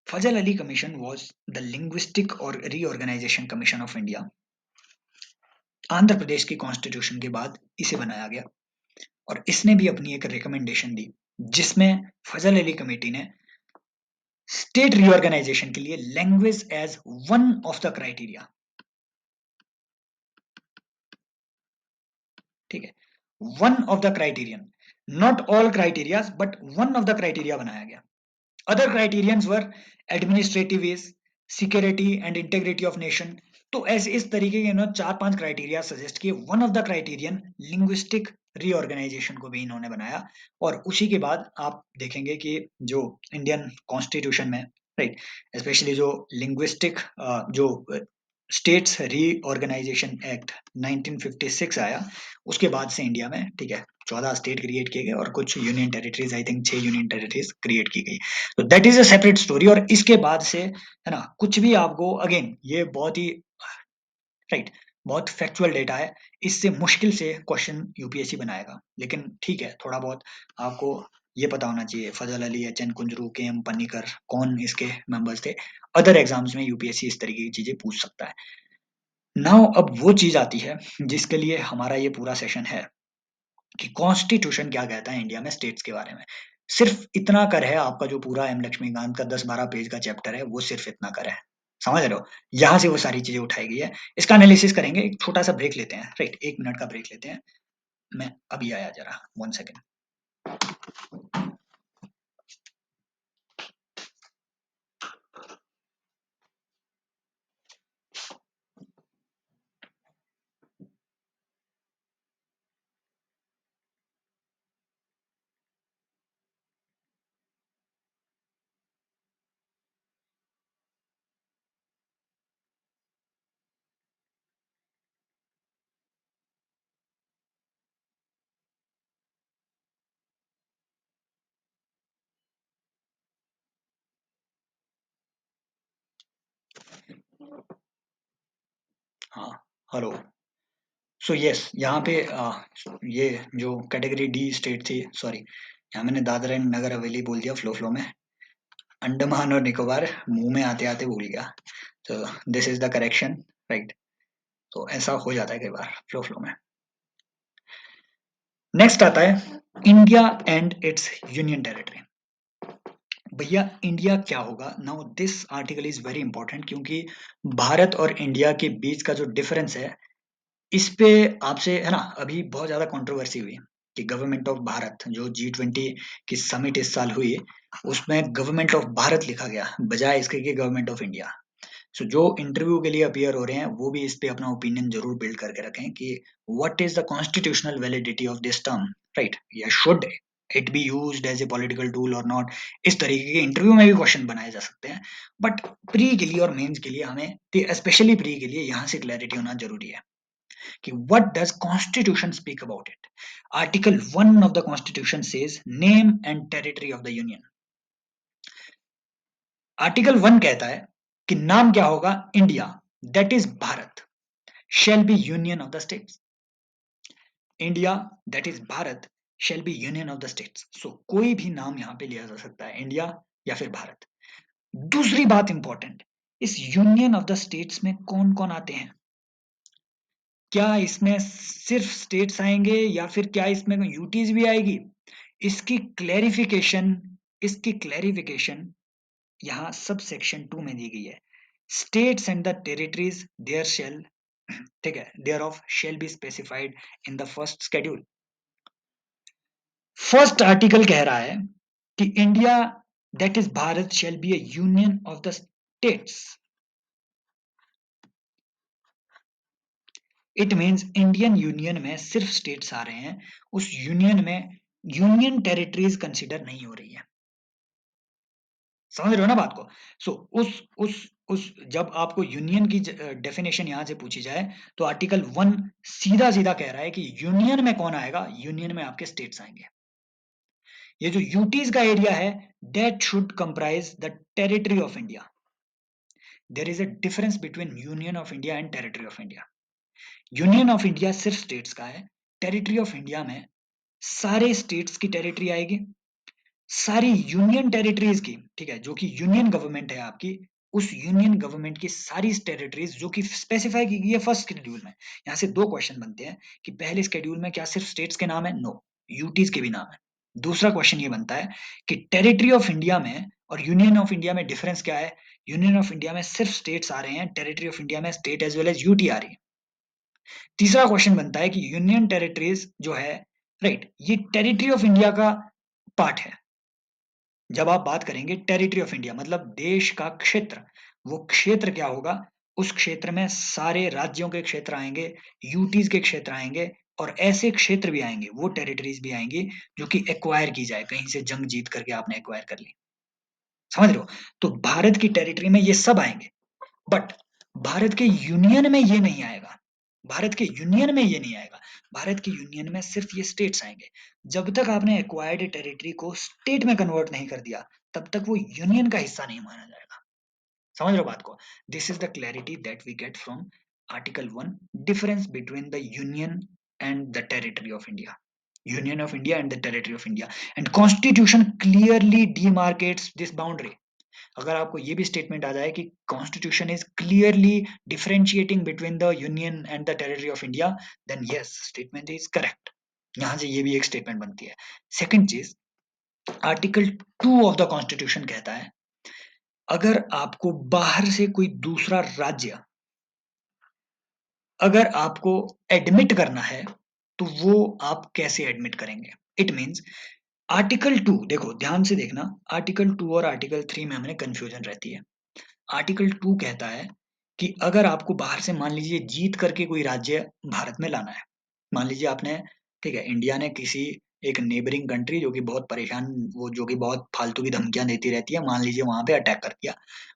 Fazal Ali commission was the linguistic और reorganisation commission of India. Andhra Pradesh की कॉन्स्टिट्यूशन के बाद इसे बनाया गया और इसने भी अपनी एक रिकमेंडेशन दी जिसमें फजल अली कमेटी ने स्टेट रीऑर्गेनाइजेशन के लिए language as one of the criteria, ठीक है, one of the criterion, not all criterias but one of the criteria बनाया गया। Other criterions were administrative is, security and integrity of nation. तो ऐसे इस तरीके के चार पांच क्राइटेरिया सजेस्ट किए। One of the criterion linguistic reorganisation को भी इन्होंने बनाया और उसी के बाद आप देखेंगे कि जो इंडियन कॉन्स्टिट्यूशन में, राइट, स्पेशली जो लिंग्विस्टिक जो स्टेट्स रीऑर्गेनाइजेशन एक्ट 1956 आया, उसके बाद से इंडिया में, ठीक है, 14 स्टेट क्रिएट किए गए और कुछ union territories, I think 6 union territories create की गई। तो that is a separate story. और इसके बाद से, है ना, कुछ भी आपको, अगेन ये बहुत ही, राइट, बहुत फैक्चुअल डेटा है, इससे मुश्किल से क्वेश्चन यूपीएससी बनाएगा, लेकिन ठीक है, थोड़ा बहुत आपको ये पता होना चाहिए फजल अली, एच एन कुंजरू, के एम पन्नीकर कौन इसके मेंबर्स थे। अदर एग्जाम्स में यूपीएससी इस तरीके की चीजें पूछ सकता है। नाउ अब वो चीज आती है जिसके लिए हमारा ये पूरा सेशन है कि कॉन्स्टिट्यूशन क्या कहता है इंडिया में स्टेट्स के बारे में। सिर्फ इतना कर है आपका जो पूरा एम लक्ष्मीकांत का 10-12 पेज का चैप्टर है, वो सिर्फ इतना कर है, समझ रहे हो, यहाँ से वो सारी चीजें उठाई गई है। इसका एनालिसिस करेंगे, एक छोटा सा ब्रेक लेते हैं, राइट, 1 मिनट का ब्रेक लेते हैं। मैं अभी आया, जरा 1 सेकेंड। हाँ, हेलो। सो यस, यहाँ पे ये जो कैटेगरी डी स्टेट थी, सॉरी, यहाँ मैंने दादरा एंड नगर हवेली बोल दिया फ्लो फ्लो में, अंडमान और निकोबार मुंह में आते आते भूल गया। तो this is the correction, right. तो ऐसा हो जाता है कई बार फ्लो फ्लो में। नेक्स्ट आता है India and it's union territory. भैया इंडिया क्या होगा? Now this article is very important क्योंकि भारत और इंडिया के बीच का जो डिफरेंस है, इस पे आपसे, है ना, अभी बहुत ज्यादा कंट्रोवर्सी हुई कि गवर्नमेंट ऑफ भारत, जो G20 की समिट इस साल हुई, उसमें गवर्नमेंट ऑफ भारत लिखा गया बजाय इसके कि गवर्नमेंट ऑफ इंडिया। सो जो इंटरव्यू के लिए अपीयर हो रहे हैं वो भी इस पे अपना ओपिनियन जरूर बिल्ड करके रखें कि what is the constitutional validity of this term, right, या should it be used as a political tool और नॉट। इस तरीके के इंटरव्यू में भी क्वेश्चन बनाए जा सकते हैं, बट प्री के लिए और मेंस के लिए हमें, स्पेशली प्री के लिए, यहाँ से क्लैरिटी होना जरूरी है कि what does constitution speak about it. Article 1 of the constitution says name and territory of the union. Article 1 कहता है कि नाम क्या होगा? India, that is Bharat, shall be union of the states. India, that is Bharat, shall be union of the states. So कोई भी नाम यहाँ पे लिया जा सकता है, इंडिया या फिर भारत। दूसरी बात इंपॉर्टेंट, इस यूनियन ऑफ द स्टेट्स में कौन कौन आते हैं? क्या इसमें सिर्फ स्टेट्स आएंगे या फिर क्या इसमें यूटीज भी आएगी? इसकी क्लैरिफिकेशन, इसकी क्लैरिफिकेशन यहाँ सब सेक्शन 2 में दी गई है। States and the territories there shall, ठीक है, there of shall be specified in the first schedule. First article कह रहा है कि India, that is Bharat, shall be a union of the states. It means Indian union में सिर्फ states आ रहे हैं, उस यूनियन में यूनियन टेरिटरीज कंसिडर नहीं हो रही है। समझ रहे हो ना बात को? सो उस जब आपको यूनियन की डेफिनेशन यहां से पूछी जाए तो आर्टिकल 1 सीधा सीधा कह रहा है कि यूनियन में कौन आएगा, यूनियन में आपके स्टेट्स आएंगे। ये जो यूटीज का एरिया है that should comprise the territory of India. There is a difference between union of India and territory of India. Union of India सिर्फ स्टेट्स का है, टेरिटरी ऑफ इंडिया में सारे स्टेट्स की टेरिटरी आएगी, सारी यूनियन टेरिटरीज की, ठीक है, जो कि यूनियन गवर्नमेंट है आपकी, उस यूनियन गवर्नमेंट की सारी टेरिटरीज जो कि स्पेसिफाई की गई है फर्स्ट शेड्यूल में। यहाँ से दो क्वेश्चन बनते हैं कि पहले शेड्यूल में क्या सिर्फ स्टेट्स के नाम है? नो, यूटीज के भी नाम है। दूसरा क्वेश्चन ये बनता है कि टेरिटरी ऑफ इंडिया में और यूनियन ऑफ इंडिया में डिफरेंस क्या है? यूनियन ऑफ इंडिया में सिर्फ स्टेट्स आ रहे हैं, टेरिटरी ऑफ इंडिया में state as well as UT आ रही है। तीसरा क्वेश्चन बनता है कि यूनियन टेरिटरीज जो है, राइट, ये टेरिटरी ऑफ इंडिया का पार्ट है। जब आप बात करेंगे टेरिटरी ऑफ इंडिया मतलब देश का क्षेत्र, वो क्षेत्र क्या होगा? उस क्षेत्र में सारे राज्यों के क्षेत्र आएंगे, यूटीज के क्षेत्र आएंगे, और ऐसे क्षेत्र भी आएंगे, वो टेरिटरीज भी आएंगी जो कि एक्वायर की जाए, कहीं से जंग जीत करके आपने एक्वायर कर ली। समझ रहे हो? तो भारत की टेरिटरी में ये सब आएंगे, बट भारत के यूनियन में ये नहीं आएगा। भारत के यूनियन में ये नहीं आएगा। भारत के यूनियन में सिर्फ ये स्टेट्स आएंगे। जब तक आपने एक्वायर्ड टेरिटरी को स्टेट में कन्वर्ट नहीं कर दिया, तब तक वो यूनियन का हिस्सा नहीं माना जाएगा। समझ रहे हो बात को? This is the clarity that we get from article 1, difference between the union and the territory of India. Union of India and the territory of India, and Constitution clearly demarcates this boundary. अगर आपको ये भी statement आ जाए कि constitution is clearly differentiating between the union and the territory of India, then yes, statement is correct. यहां से ये भी एक स्टेटमेंट बनती है। सेकंड चीज, आर्टिकल 2 ऑफ द कॉन्स्टिट्यूशन कहता है अगर आपको बाहर से कोई दूसरा राज्य अगर आपको एडमिट करना है तो वो आप कैसे एडमिट करेंगे? इट मीन्स आर्टिकल 2, देखो ध्यान से देखना, आर्टिकल 2 और आर्टिकल 3 में हमें कंफ्यूजन रहती है। आर्टिकल 2 कहता है कि अगर आपको बाहर से मान लीजिए जीत करके कोई राज्य भारत में लाना है, मान लीजिए आपने, ठीक है, इंडिया ने किसी एक नेबरिंग कंट्री जो कि बहुत परेशान, वो जो कि बहुत फालतू की धमकियां देती रहती है, मान लीजिए वहां पे अटैक कर दिया,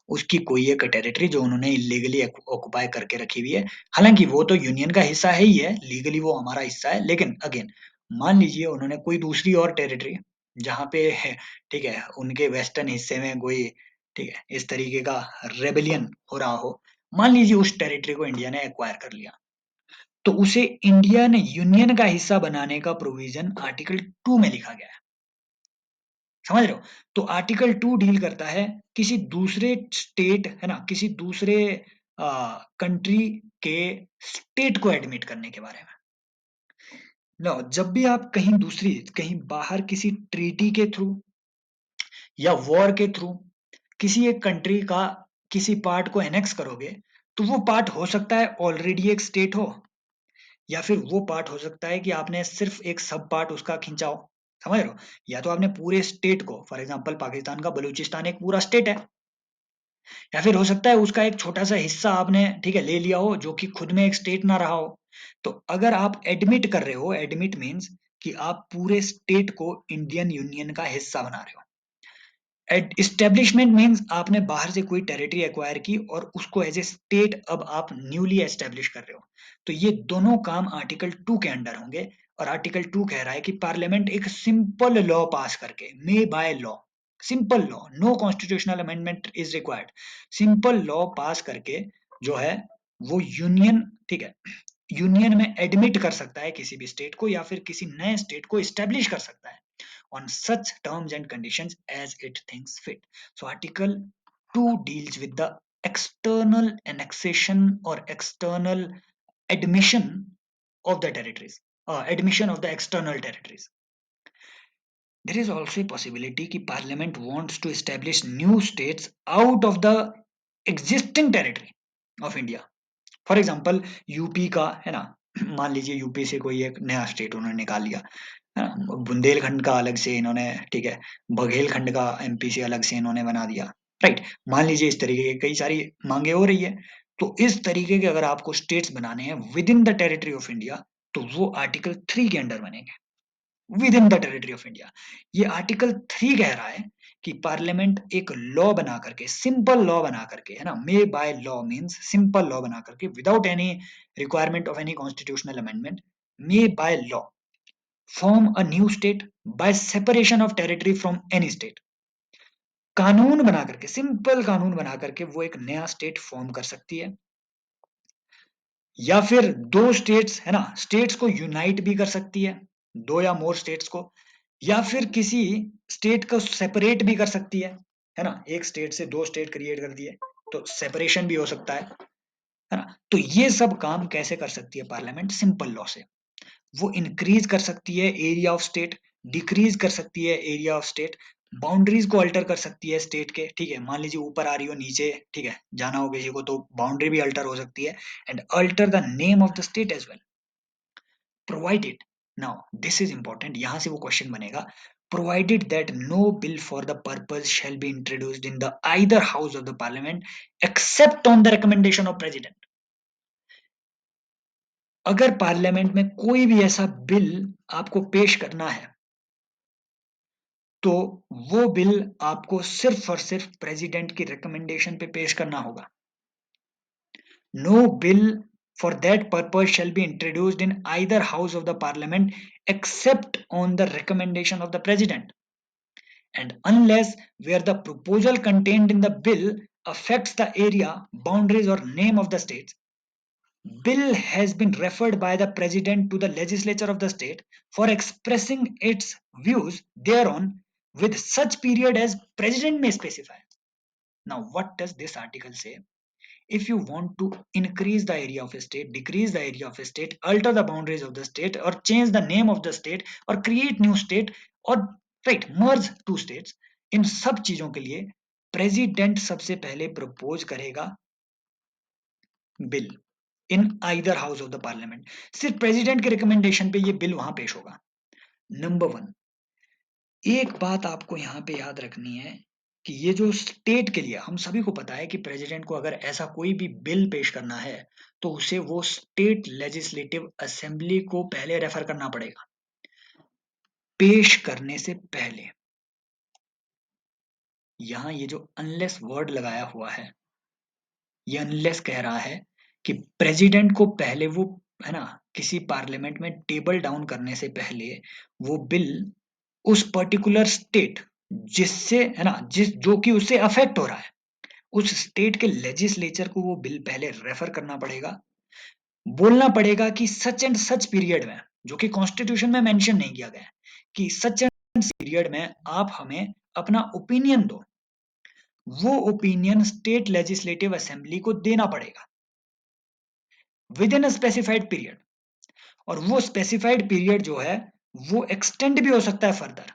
उसकी कोई एक टेरिटरी जो उन्होंने इलीगली ऑक्युपाई करके रखी हुई है। हालांकि वो तो यूनियन का हिस्सा है ही है, लीगली वो हमारा हिस्सा है, लेकिन अगेन मान लीजिए उन्होंने कोई दूसरी और टेरिटरी जहाँ पे ठीक है उनके वेस्टर्न हिस्से में कोई, ठीक है, इस तरीके का रेबेलियन हो रहा हो, मान लीजिए उस टेरिटरी को इंडिया ने एक्वायर कर लिया, तो उसे इंडियन यूनियन का हिस्सा बनाने का प्रोविजन आर्टिकल 2 में लिखा गया है। समझ रहे हो? तो आर्टिकल 2 डील करता है किसी दूसरे स्टेट, है ना, किसी दूसरे कंट्री के स्टेट को एडमिट करने के बारे में। नो, जब भी आप कहीं दूसरी, कहीं बाहर किसी ट्रीटी के थ्रू या वॉर के थ्रू किसी एक कंट्री का किसी पार्ट को एनेक्स करोगे, तो वो पार्ट हो सकता है ऑलरेडी एक स्टेट हो, या फिर वो पार्ट हो सकता है कि आपने सिर्फ एक सब पार्ट उसका खींचा हो। समझ रहे हो? या तो आपने पूरे स्टेट को, फॉर एग्जांपल पाकिस्तान का बलूचिस्तान एक पूरा स्टेट है, या फिर हो सकता है उसका एक छोटा सा हिस्सा आपने, ठीक है, ले लिया हो जो कि खुद में एक स्टेट ना रहा हो। तो अगर आप एडमिट कर रहे हो, एडमिट मीन्स कि आप पूरे स्टेट को इंडियन यूनियन का हिस्सा बना रहे हो। एस्टेब्लिशमेंट मीन्स आपने बाहर से कोई टेरिटरी एक्वायर की और उसको एज ए स्टेट अब आप न्यूली एस्टेब्लिश कर रहे हो, तो ये दोनों काम आर्टिकल 2 के अंडर होंगे। और आर्टिकल 2 कह रहा है कि पार्लियामेंट एक सिंपल लॉ पास करके, may by law, simple law, no constitutional amendment is required, simple law pass करके जो है वो यूनियन, ठीक है, यूनियन में एडमिट कर सकता है किसी भी स्टेट को, या फिर किसी नए स्टेट को एस्टेब्लिश कर सकता है on such terms and conditions as it thinks fit. So Article 2 deals with the external annexation or external admission of the territories, admission of the external territories. There is also a possibility कि Parliament wants to establish new states out of the existing territory of India. For example UP का है ना, मान लीजिए UP से कोई एक नया स्टेट उन्होंने निकाल लिया, है ना, बुंदेलखंड का अलग से इन्होंने, ठीक है, बघेलखंड का एमपी से अलग से इन्होंने बना दिया, राइट। मान लीजिए इस तरीके की कई सारी मांगे हो रही है, तो इस तरीके के अगर आपको स्टेट्स बनाने हैं with in the territory of India, तो वो आर्टिकल 3 के अंडर बनेंगे, with in the territory of India. ये आर्टिकल 3 कह रहा है कि पार्लियामेंट एक लॉ बना करके, सिंपल लॉ बना करके, है ना, may by law means simple law बना करके, without any requirement of any constitutional amendment, may by law form a new state by separation of territory from any state. कानून बना करके, सिंपल कानून बना करके वो एक नया स्टेट फॉर्म कर सकती है, या फिर दो स्टेट्स, है ना, स्टेट्स को यूनाइट भी कर सकती है, दो या मोर स्टेट्स को, या फिर किसी स्टेट को सेपरेट भी कर सकती है ना, एक स्टेट से दो स्टेट क्रिएट कर दिए तो सेपरेशन भी हो सकता है ना। तो ये सब काम कैसे कर सकती है पार्लियामेंट? सिंपल लॉ से। वो इंक्रीज कर सकती है एरिया ऑफ स्टेट, डिक्रीज कर सकती है एरिया ऑफ स्टेट, बाउंड्रीज को अल्टर कर सकती है स्टेट के, ठीक है, मान लीजिए ऊपर आ रही हो नीचे, ठीक है, जाना हो किसी को तो बाउंड्री भी अल्टर हो सकती है, and alter the name of the state as well, provided, now this is important, यहां से वो क्वेश्चन बनेगा, provided that no bill for the purpose shall be introduced in the either house of the parliament except on the recommendation of president। अगर parliament में कोई भी ऐसा bill आपको पेश करना है, तो वो बिल आपको सिर्फ और सिर्फ प्रेसिडेंट की रिकमेंडेशन पे पेश करना होगा। No bill for that purpose shall be introduced in either house of the parliament except on the recommendation of the president, and unless where the proposal contained in the bill affects the area, boundaries or name of the states, bill has been referred by the president to the legislature of the state for expressing its views thereon with such period as president may specify। Now what does this article say? If you want to increase the area of a state, decrease the area of a state, alter the boundaries of the state, or change the name of the state, or create new state, or right merge two states, इन सब चीजों के लिए president सबसे पहले propose करेगा bill in either house of the parliament. सिर्फ president के recommendation पे ये बिल वहां पेश होगा। नंबर वन, एक बात आपको यहाँ पे याद रखनी है कि ये जो स्टेट के लिए, हम सभी को पता है कि प्रेसिडेंट को अगर ऐसा कोई भी बिल पेश करना है तो उसे वो स्टेट लेजिस्लेटिव असेंबली को पहले रेफर करना पड़ेगा, पेश करने से पहले। यहाँ ये जो अनलेस वर्ड लगाया हुआ है, ये अनलेस कह रहा है कि प्रेसिडेंट को पहले वो, है ना, किसी पार्लियामेंट में टेबल डाउन करने से पहले वो बिल उस पर्टिकुलर स्टेट जिससे, है ना, जिस जो कि उससे अफेक्ट हो रहा है, उस स्टेट के लेजिस्लेचर को वो बिल पहले रेफर करना पड़ेगा, बोलना पड़ेगा कि सच एंड सच पीरियड में, जो कि कॉन्स्टिट्यूशन में मेंशन नहीं किया गया है, कि सच एंड पीरियड में आप हमें अपना ओपिनियन दो, वो ओपिनियन स्टेट लेजिस्लेटिव असेंबली को देना पड़ेगा with in a specified period, और वो स्पेसिफाइड पीरियड जो है वो एक्सटेंड भी हो सकता है फर्दर,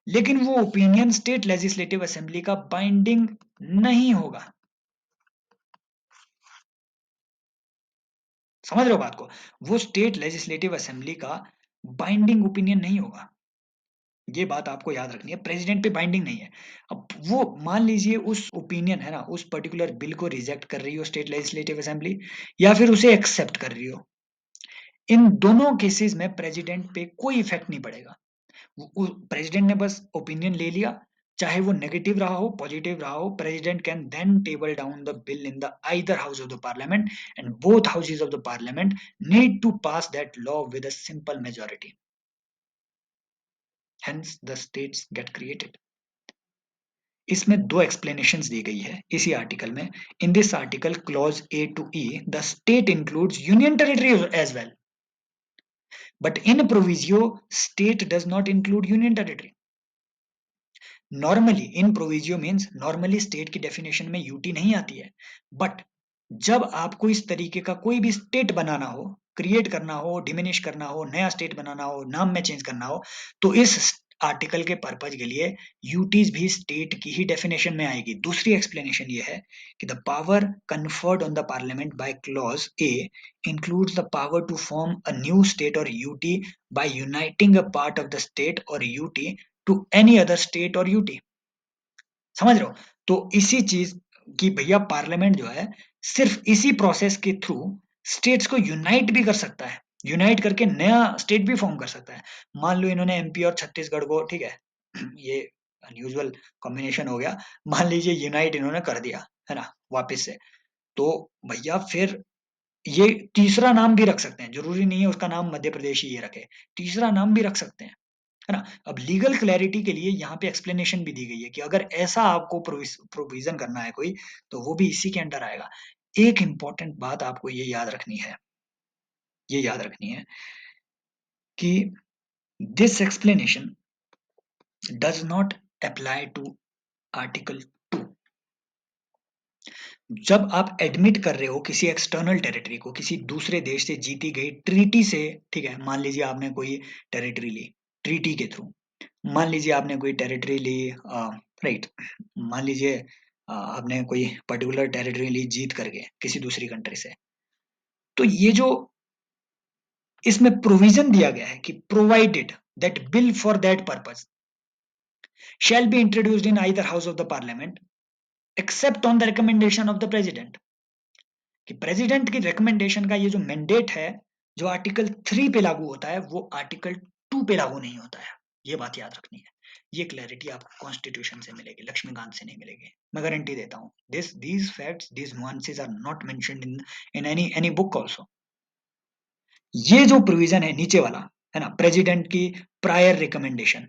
लेकिन वो ओपिनियन स्टेट लेजिस्लेटिव असेंबली का बाइंडिंग नहीं होगा। समझ रहे हो बात को? वो स्टेट लेजिस्लेटिव असेंबली का बाइंडिंग ओपिनियन नहीं होगा, ये बात आपको याद रखनी है, प्रेसिडेंट पे बाइंडिंग नहीं है। अब वो मान लीजिए उस ओपिनियन, है ना, उस पर्टिकुलर बिल को रिजेक्ट कर रही हो स्टेट लेजिस्लेटिव असेंबली, या फिर उसे एक्सेप्ट कर रही हो, इन दोनों केसेस में प्रेसिडेंट पे कोई इफेक्ट नहीं पड़ेगा। प्रेसिडेंट ने बस ओपिनियन ले लिया, चाहे वो नेगेटिव रहा हो पॉजिटिव रहा हो, president can then table down the bill in the either house of the parliament, and both houses of the parliament need to pass that law with a simple majority, hence the states get created. इसमें दो explanations दी गई है इसी article में। In this article clause A to E, the state includes union territory as well, but in proviso state does not include union territory। Normally in प्रोविजियो means normally state की definition में UT नहीं आती है, but जब आपको इस तरीके का कोई भी स्टेट बनाना हो, क्रिएट करना हो, डिमिनिश करना हो, नया स्टेट बनाना हो, नाम में चेंज करना हो, तो इस आर्टिकल के पर्पज के लिए यूटीज भी स्टेट की ही डेफिनेशन में आएगी। दूसरी एक्सप्लेनेशन ये है कि the power conferred on the parliament by clause A includes the power to form a new state or UT by uniting a part of the state or UT to any other state or UT। समझ रहे हो? तो इसी चीज की भैया parliament जो है सिर्फ इसी प्रोसेस के थ्रू स्टेट्स को यूनाइट भी कर सकता है, यूनाइट करके नया स्टेट भी फॉर्म कर सकता है। मान लो इन्होंने एमपी और छत्तीसगढ़ को, ठीक है, ये अनयूजुअल कॉम्बिनेशन हो गया, मान लीजिए यूनाइट इन्होंने कर दिया, है ना, वापस से, तो भैया फिर ये तीसरा नाम भी रख सकते हैं, जरूरी नहीं है उसका नाम मध्य प्रदेश ही ये रखे, तीसरा नाम भी रख सकते हैं, है ना। अब लीगल क्लैरिटी के लिए यहाँ पे एक्सप्लेनेशन भी दी गई है कि अगर ऐसा आपको प्रोविजन करना है कोई, तो वो भी इसी के अंडर आएगा। एक इंपॉर्टेंट बात आपको ये याद रखनी है, ये याद रखनी है कि this explanation does not apply to article 2। जब आप एडमिट कर रहे हो किसी एक्सटर्नल टेरिटरी को, किसी दूसरे देश से जीती गई ट्रीटी से, ठीक है, मान लीजिए आपने कोई टेरिटरी ली ट्रीटी के थ्रू, मान लीजिए आपने कोई टेरिटरी ली, राइट, मान लीजिए आपने कोई पर्टिकुलर टेरिटरी ली जीत करके किसी दूसरी कंट्री से, तो ये जो इसमें प्रोविजन दिया गया है कि provided that bill for that purpose shall be introduced in either house of the parliament except on the recommendation of the president, कि प्रेसिडेंट की रिकमेंडेशन का ये जो मैंडेट है, जो आर्टिकल 3 पे लागू होता है, वो आर्टिकल 2 पे लागू नहीं होता है। ये बात याद रखनी है। ये क्लैरिटी आपको कॉन्स्टिट्यूशन से मिलेगी, लक्ष्मीकांत से नहीं मिलेगी, मैं गारंटी देता हूँ। These facts, these nuances are not mentioned in any book also. ये जो प्रोविजन है नीचे वाला, है ना, प्रेसिडेंट की प्रायर रिकमेंडेशन,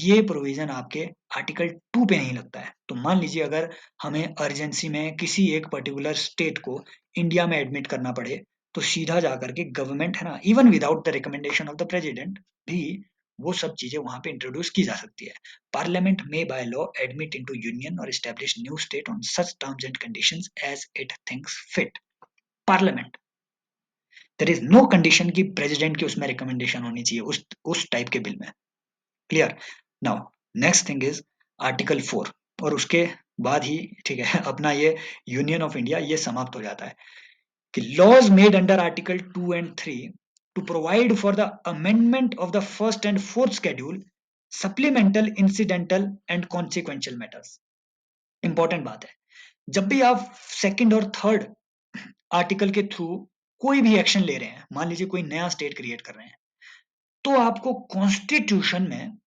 ये प्रोविजन आपके आर्टिकल 2 पे नहीं लगता है। तो मान लीजिए अगर हमें अर्जेंसी में किसी एक पर्टिकुलर स्टेट को इंडिया में एडमिट करना पड़े, तो सीधा जाकर के गवर्नमेंट, है ना, even without the recommendation of the president भी वो सब चीजें वहां पे इंट्रोड्यूस की जा सकती है। पार्लियामेंट में by law admit into union और establish new state on such terms and conditions as it thinks fit. Parliament, there is no condition कि प्रेसिडेंट की उसमें रिकमेंडेशन होनी चाहिए उस टाइप के बिल में। Clear? Now next thing is article 4, और उसके बाद ही, ठीक है, अपना ये यूनियन ऑफ इंडिया ये समाप्त हो जाता है कि laws made under article 2 and 3 to provide for the amendment of the first and fourth schedule supplemental incidental and consequential matters. Important बात है, जब भी आप सेकंड और थर्ड आर्टिकल के थ्रू कोई भी एक्शन ले रहे हैं, मान लीजिए कोई नया स्टेट क्रिएट कर रहे हैं, तो आपको कॉन्स्टिट्यूशन में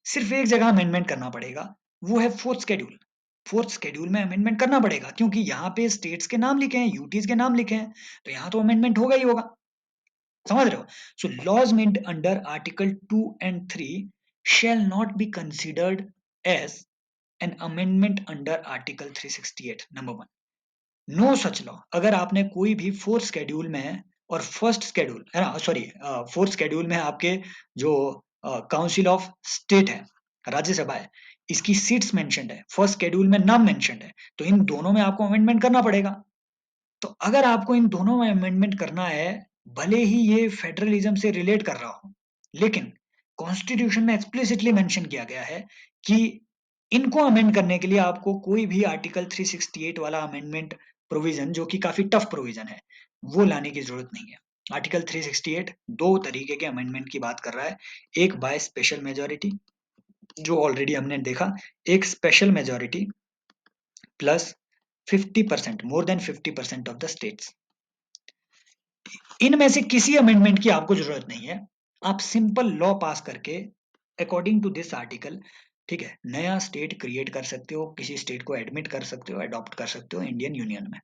सिर्फ एक जगह अमेंडमेंट करना पड़ेगा, वो है फोर्थ शेड्यूल। फोर्थ शेड्यूल में अमेंडमेंट करना पड़ेगा क्योंकि यहाँ पे स्टेट्स के नाम लिखे हैं, यूटीज के नाम लिखे हैं, तो यहाँ तो अमेंडमेंट होगा ही होगा। समझ रहे हो? So laws made under article 2 and 3 shall not be considered as an amendment under article 368 number 1। No such law. अगर आपने कोई भी फोर्थ शेड्यूल में और फर्स्ट शेड्यूल, है ना, सॉरी, फोर्थ शेड्यूल में आपके जो काउंसिल ऑफ स्टेट है, राज्यसभा है, इसकी सीट्स मेंशन्ड है, फर्स्ट शेड्यूल में नाम मेंशन्ड है, तो इन दोनों में आपको अमेंडमेंट करना पड़ेगा। तो अगर आपको इन दोनों में अमेंडमेंट करना है, भले ही ये फेडरलिज्म से रिलेट कर रहा हो, लेकिन कॉन्स्टिट्यूशन में एक्सप्लिसिटली मेंशन किया गया है कि इनको अमेंड करने के लिए आपको कोई भी आर्टिकल 368 वाला अमेंडमेंट प्रोविजन, जो कि काफी टफ प्रोविजन है, वो लाने की जरूरत नहीं है। आर्टिकल 368 दो तरीके के अमेंडमेंट की बात कर रहा है, एक बाय स्पेशल मेजोरिटी, जो ऑलरेडी हमने देखा, एक special majority plus 50%, more than 50% of the states. इनमें से किसी अमेंडमेंट की आपको जरूरत नहीं है, आप सिंपल लॉ पास करके अकॉर्डिंग टू दिस आर्टिकल, ठीक है, नया स्टेट क्रिएट कर सकते हो, किसी स्टेट को एडमिट कर सकते हो, अडॉप्ट कर सकते हो इंडियन यूनियन में।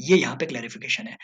ये यहाँ पे क्लैरिफिकेशन है।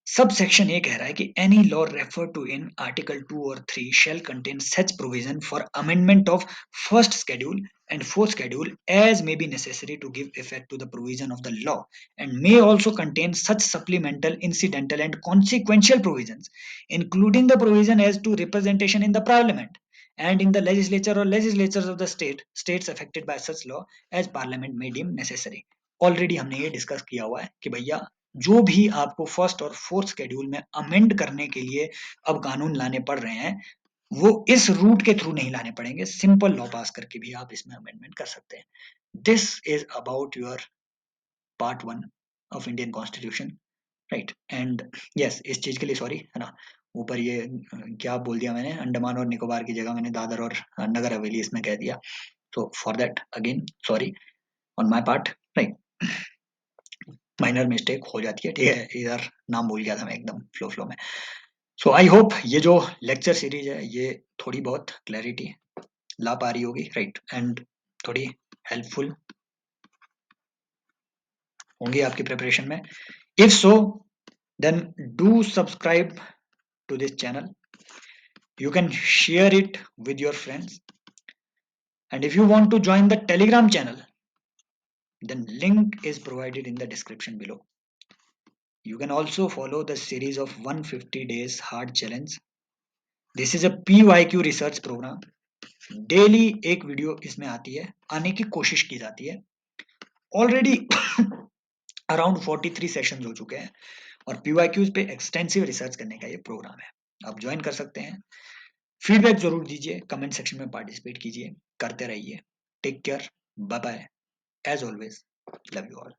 सब सेक्शन ए कह रहा है कि any law refer to in article 2 और 3 shall contain such provision for amendment of first schedule and fourth schedule as may be necessary to give effect to the provision of the law, and may also contain such supplemental incidental and consequential provisions including the provision as to representation in the parliament and in the legislature or legislatures of the states affected by such law as parliament may deem necessary। Already हमने ये discuss किया हुआ है कि भैया जो भी आपको फर्स्ट और फोर्थ शेड्यूल में अमेंड करने के लिए अब कानून लाने पड़ रहे हैं, वो इस रूट के थ्रू नहीं लाने पड़ेंगे, सिंपल लॉ पास करके भी आप इसमें अमेंडमेंट कर सकते हैं। This is about your part 1 of Indian constitution, right. And yes, इस चीज के लिए सॉरी, है ना, ऊपर ये क्या बोल दिया मैंने, अंडमान और निकोबार की जगह मैंने दादर और नगर हवेली इसमें कह दिया, तो for that again sorry. On my part, right. Minor mistake हो जाती है, ठीक है, इधर नाम भूल गया था मैं एकदम फ्लो में। सो आई होप ये जो लेक्चर सीरीज है ये थोड़ी बहुत क्लैरिटी ला पा रही होगी, राइट, एंड थोड़ी हेल्पफुल होंगी आपकी प्रिपरेशन में। If so then do subscribe to this channel. You can share it with your friends, and if you want to join the Telegram channel, then link is provided in the description below. You can also follow the series of 150 days hard challenge. This is a PYQ research program. Daily एक video इसमें आती है, आने की कोशिश की जाती है। ऑलरेडी अराउंड 43 सेशन हो चुके हैं और पीवाईक्यूज पे एक्सटेंसिव रिसर्च करने का ये प्रोग्राम है। आप ज्वाइन कर सकते हैं। फीडबैक जरूर दीजिए, कमेंट सेक्शन में पार्टिसिपेट कीजिए, करते रहिए। Take care, bye bye, as always, love you all.